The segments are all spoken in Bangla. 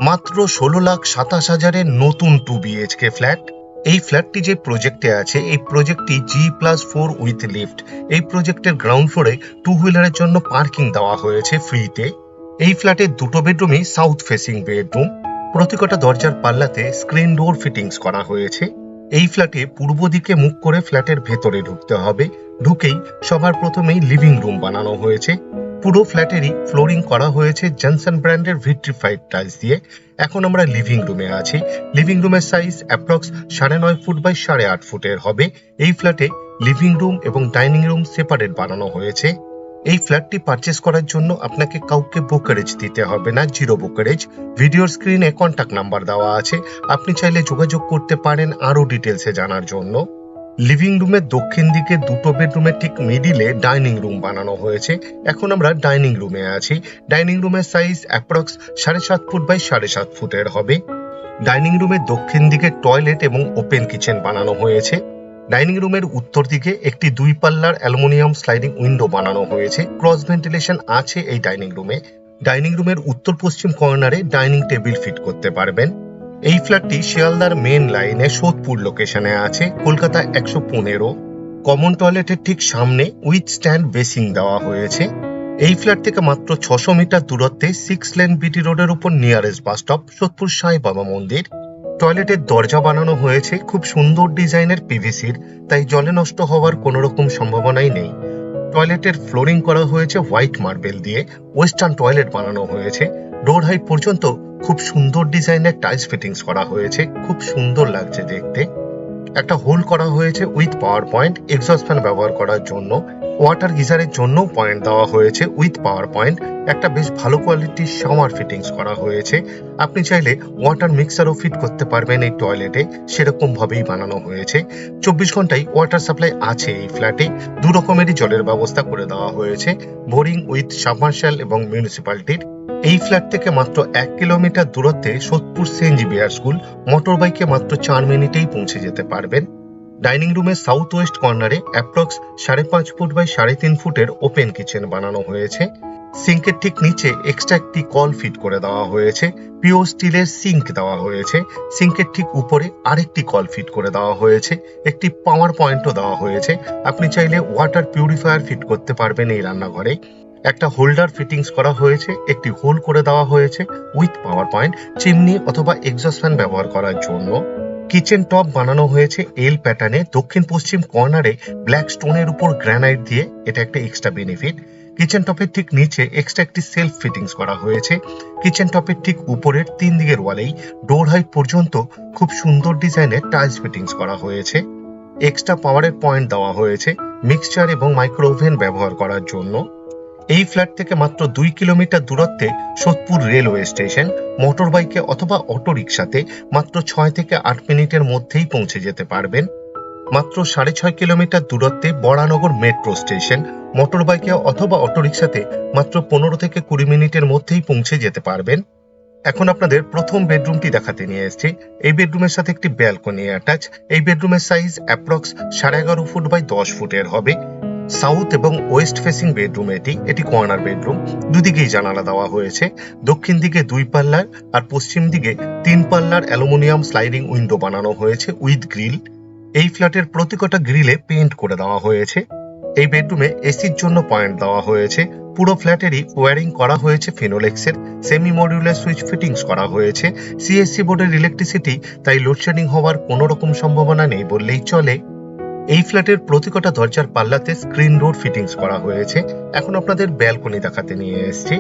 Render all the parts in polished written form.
মাত্র ১৬,২৭,০০০-এর নতুন 2 BHK ফ্ল্যাট। এই ফ্ল্যাটটি যে প্রজেক্টে আছে, এই প্রজেক্টটি G+4 উইথ লিফট। এই প্রজেক্টের গ্রাউন্ড ফ্লোরে 2 হুইলারের জন্য পার্কিং দেওয়া হয়েছে ফ্রিতে। এই ফ্ল্যাটের দুটো বেডরুমই সাউথ ফেসিং বেডরুম। প্রতিকটা দরজার পাল্লাতে স্ক্রিন ডোর ফিটিংস করা হয়েছে। এই ফ্ল্যাটে পূর্ব দিকে মুখ করে ফ্ল্যাটের ভেতরে ঢুকতে হবে। ঢুকেই সবার প্রথমেই লিভিং রুম বানানো হয়েছে। পুরো ফ্ল্যাটেরই ফ্লোরিং করা হয়েছে জনসন ব্র্যান্ডের ভিট্রিফাইড টাইলস দিয়ে। এখন আমরা লিভিং রুমে আছি। লিভিং রুমের সাইজ অ্যাপ্রক্স 9.5 ফুট বাই 8.5 ফুটের হবে। এই ফ্ল্যাটে লিভিং রুম এবং ডাইনিং রুম সেপারেট বানানো হয়েছে। এই ফ্ল্যাটটি পারচেস করার জন্য আপনাকে কাউকে ব্রোকারেজ দিতে হবে না, জিরো ব্রোকারেজ। ভিডিওর স্ক্রিনে কন্ট্যাক্ট নাম্বার দেওয়া আছে, আপনি চাইলে যোগাযোগ করতে পারেন আরো ডিটেলসে জানার জন্য। লিভিং রুমের দক্ষিণ দিকে দুটো বেডরুমের ঠিক মিডিলে ডাইনিং রুম বানানো হয়েছে। এখন আমরা ডাইনিং রুমে আছি। ডাইনিং রুমের সাইজ অ্যাপ্রক্স 7.5 ফুট বাই 7.5 ফুটের হবে। ডাইনিং রুমের দক্ষিণ দিকে টয়লেট এবং ওপেন কিচেন বানানো হয়েছে। ডাইনিং রুমের উত্তর দিকে একটি 2 পাল্লার অ্যালুমিনিয়াম স্লাইডিং উইন্ডো বানানো হয়েছে। ক্রস ভেন্টিলেশন আছে এই ডাইনিং রুমে। ডাইনিং রুমের উত্তর পশ্চিম কর্নারে ডাইনিং টেবিল ফিট করতে পারবেন। এই ফ্ল্যাটটি শিয়ালদার মেন লাইনে সোদপুর লোকেশনে আছে, কলকাতা 115। কমন টয়লেটের ঠিক সামনে উইথ স্ট্যান্ড বেসিং দেওয়া হয়েছে। এই ফ্ল্যাট থেকে মাত্র 600 মিটার দূরত্বে 6 লেন বিটি রোডের উপর নিয়ারেস্ট বাস স্টপ সোদপুর সাই বাবা মন্দির। টয়লেটের দরজা বানানো হয়েছে খুব সুন্দর ডিজাইনের পিভিসির, তাই জলে নষ্ট হওয়ার কোনো রকম সম্ভাবনাই নেই। টয়লেটের ফ্লোরিং করা হয়েছে হোয়াইট মার্বেল দিয়ে। ওয়েস্টার্ন টয়লেট বানানো হয়েছে। ডোর হাইট পর্যন্ত খুব সুন্দর ডিজাইনের টাইলস ফিটিংস করা হয়েছে, খুব সুন্দর লাগছে দেখতে। একটা হোল করা হয়েছে with power point exhaust fan ব্যবহার করার জন্য। ওয়াটার গিজারের জন্য পয়েন্ট দেওয়া হয়েছে উইথ পাওয়ার পয়েন্ট। একটা বেশ ভালো কোয়ালিটির শাওয়ার ফিটিংস করা হয়েছে। আপনি চাইলে ওয়াটার মিক্সারও ফিট করতে পারবেন এই টয়লেটে, সেরকম ভাবেই বানানো হয়েছে। 24 ঘন্টায় ওয়াটার সাপ্লাই আছে এই ফ্ল্যাটে। দু রকমেরই জলের ব্যবস্থা করে দেওয়া হয়েছে, বোরিং উইথ সাবমার্শাল এবং মিউনিসিপ্যালিটির। এই ফ্ল্যাট থেকে মাত্র 1 কিলোমিটার দূরত্বে Sodepur CNG Bihar school. Motor বাইকে মাত্র 4 মিনিটেই পৌঁছে যেতে পারবেন। ডাইনিং রুমের সাউথ ওয়েস্ট কর্নারে অ্যাপ্রক্স 5.5 ফুট বাই 3.5 ফুটের ওপেন কিচেন বানানো হয়েছে। সিঙ্কের ঠিক নিচে এক্সট্রা একটি কল ফিট করে দেওয়া হয়েছে। পিওর স্টিলের সিঙ্ক দেওয়া হয়েছে। সিঙ্কের ঠিক উপরে আরেকটি কল ফিট করে দেওয়া হয়েছে। একটি পাওয়ার পয়েন্টও দেওয়া হয়েছে। আপনি চাইলে ওয়াটার পিউরিফায়ার ফিট করতে পারবেন এই রান্নাঘরে। একটা হোল্ডার ফিটিংস করা হয়েছে, একটি হোল করে দেওয়া হয়েছে উইথ পাওয়ার পয়েন্ট চিমনি অথবা এক্সস্ট ফ্যান ব্যবহার করার জন্য। কিচেন টপ বানানো হয়েছে এল প্যাটার্নে। দক্ষিণ পশ্চিম কর্নারে ব্ল্যাক স্টোনের উপর গ্রানাইট দিয়ে, এটা একটা এক্সট্রা বেনিফিট। কিচেন টপের ঠিক নিচে এক্সট্রা একটি সেলফ ফিটিংস করা হয়েছে। কিচেন টপের ঠিক উপরের 3 দিকের ওয়ালেই ডোর হাইট পর্যন্ত খুব সুন্দর ডিজাইনের টাইলস ফিটিংস করা হয়েছে। এক্সট্রা পাওয়ারের পয়েন্ট দেওয়া হয়েছে মিক্সচার এবং মাইক্রো ওভেন ব্যবহার করার জন্য। এই ফ্ল্যাট থেকে মাত্র 2 কিলোমিটার দূরত্বে সোদপুর রেলওয়ে স্টেশন। মোটর বাইকে অথবা অটো রিক্সাতে মাত্র 6 থেকে 8 মিনিটের মধ্যেই পৌঁছে যেতে পারবেন। মাত্র 6.5 কিলোমিটার দূরত্বে বরানগর মেট্রো স্টেশন। মোটর বাইকে অথবা অটো রিক্সাতে মাত্র 15 থেকে 20 মিনিটের মধ্যেই পৌঁছে যেতে পারবেন। এখন আপনাদের প্রথম বেডরুমটি দেখাতে নিয়ে এসেছি। এই বেডরুমের সাথে একটি ব্যালকনি অ্যাটাচ। এই বেডরুমের সাইজ অ্যাপ্রক্স 11.5 ফুট বাই 10 ফুটের হবে। সাউথ এবং ওয়েস্ট ফেসিং বেডরুম এটি কর্নার বেডরুম। দুদিকেই জানালা দেওয়া হয়েছে। দক্ষিণ দিকে 2 পাল্লার আর পশ্চিম দিকে 3 পাল্লার অ্যালুমিনিয়াম স্লাইডিং উইন্ডো বানানো হয়েছে উইথ গ্রিল। এই ফ্ল্যাটের প্রতিকটা গ্রিলে পেইন্ট করে দেওয়া হয়েছে। এই বেডরুমে এসির জন্য পয়েন্ট দেওয়া হয়েছে। পুরো ফ্ল্যাটেরই ওয়্যারিং করা হয়েছে ফিনোলেক্সের। সেমি মডিউলার সুইচ ফিটিংস করা হয়েছে। সিএসসি বোর্ডের ইলেকট্রিসিটি, তাই লোডশেডিং হওয়ার কোনো রকম সম্ভাবনা নেই বললেই চলে। এই ফ্ল্যাটের প্রতিকটা দরজার পাল্লাতে স্ক্রিন ডোর ফিটিংস করা হয়েছে। এখন আপনাদের ব্যালকনি দেখাতে নিয়ে এসেছি।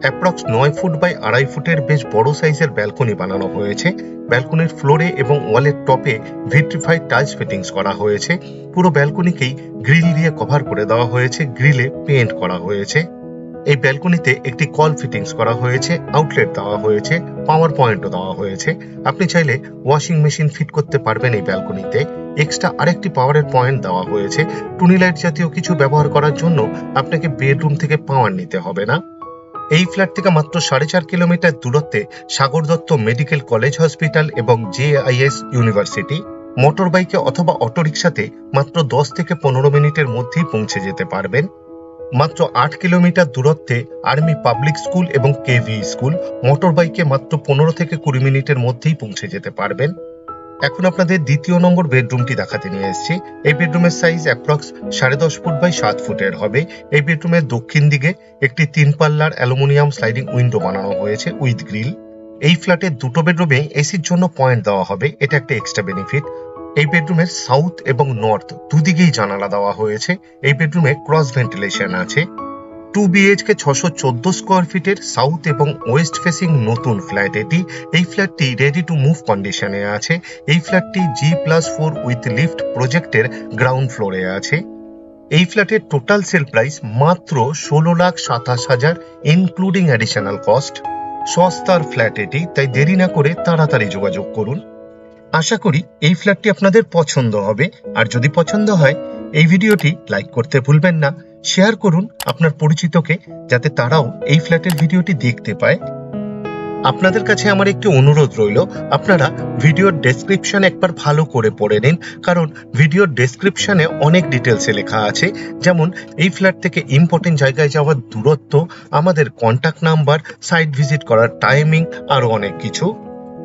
অ্যাপ্রক্স 9 ফুট বাই 2.5 ফুটের বেশ বড় সাইজের ব্যালকনি বানানো হয়েছে। ব্যালকনির ফ্লোরে এবং ওয়ালের টপে ভিট্রিফাইড টাইলস ফিটিংস করা হয়েছে। পুরো ব্যালকনিকেই গ্রিল দিয়ে কভার করে দেওয়া হয়েছে, গ্রিলে পেইন্ট করা হয়েছে। এই ব্যালকনিতে একটি কল ফিটিংস করা হয়েছে, আউটলেট দেওয়া হয়েছে, পাওয়ার পয়েন্টও দেওয়া হয়েছে। আপনি চাইলে ওয়াশিং মেশিন ফিট করতে পারবেন এই ব্যালকনিতে। এক্সট্রা আরেকটি পাওয়ারের পয়েন্ট দেওয়া হয়েছে। টুনি লাইট জাতীয় কিছু ব্যবহার করার জন্য আপনাকে বেডরুম থেকে পাওয়ার নিতে হবে না। এই ফ্ল্যাট থেকে মাত্র 4.5 কিলোমিটার দূরত্বে Sagar Dutta medical college hospital এবং JIS ইউনিভার্সিটি। মোটর বাইকে অথবা অটো রিক্সাতে মাত্র 10 থেকে 15 মিনিটের মধ্যেই পৌঁছে যেতে পারবেন। মাত্র 8 কিলোমিটার দূরত্বে আর্মি পাবলিক স্কুল এবং কেভি স্কুল, মোটর বাইকে মাত্র 15 থেকে 20 মিনিটের মধ্যেই পৌঁছে যেতে পারবেন। এখন আপনাদের দ্বিতীয় নম্বর বেডরুমটি দেখাতে নিয়ে এসেছি। এই বেডরুমের সাইজ অ্যাপ্রক্স 10.5 ফুট বাই 7 ফুটের হবে। এই বেডরুমের দক্ষিণ দিকে একটি 3 পাল্লার অ্যালুমিনিয়াম স্লাইডিং উইন্ডো বানানো হয়েছে উইথ গ্রিল। এই ফ্ল্যাটের দুটো বেডরুমে এসির জন্য পয়েন্ট দেওয়া হবে, এটা একটা এক্সট্রা বেনিফিট। এই বেডরুমের সাউথ এবং নর্থ দুদিকেই জানালা দেওয়া হয়েছে। এই বেডরুমে ক্রস ভেন্টিলেশন আছে। 2 BHK 614 স্কোয়ার ফিটের সাউথ এবং ওয়েস্ট ফেসিং নতুন ফ্ল্যাট এটি। এই ফ্ল্যাটটি রেডি টু মুভ কন্ডিশনে আছে। এই ফ্ল্যাটটি G+4 উইথ লিফট প্রজেক্টের গ্রাউন্ড ফ্লোরে আছে। এই ফ্ল্যাটের টোটাল সেল প্রাইস মাত্র 16,27,000 ইনক্লুডিং অ্যাডিশনাল কস্ট। সস্তার ফ্ল্যাট এটি, তাই দেরি না করে তাড়াতাড়ি যোগাযোগ করুন। আশা করি এই ফ্ল্যাটটি আপনাদের পছন্দ হবে, আর যদি পছন্দ হয় এই ভিডিওটি লাইক করতে ভুলবেন না। শেয়ার করুন আপনার পরিচিতকে, যাতে তারাও এই ফ্ল্যাটের ভিডিওটি দেখতে পায়। আপনাদের কাছে আমার একটি অনুরোধ রইল, আপনারা ভিডিওর ডেসক্রিপশন একবার ভালো করে পড়ে নিন, কারণ ভিডিওর ডেসক্রিপশনে অনেক ডিটেলসে লেখা আছে, যেমন এই ফ্ল্যাট থেকে ইম্পর্টেন্ট জায়গায় যাওয়ার দূরত্ব, আমাদের কন্ট্যাক্ট নাম্বার, সাইট ভিজিট করার টাইমিং, আরো অনেক কিছু।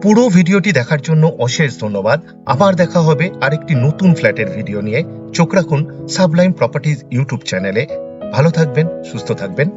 পুরো ভিডিওটি দেখার জন্য অশেষ ধন্যবাদ। আবার দেখা হবে আরেকটি নতুন ফ্ল্যাটের ভিডিও নিয়ে। চোখ রাখুন সাবলাইম প্রপার্টিজ ইউটিউব চ্যানেলে। ভালো থাকবেন, সুস্থ থাকবেন।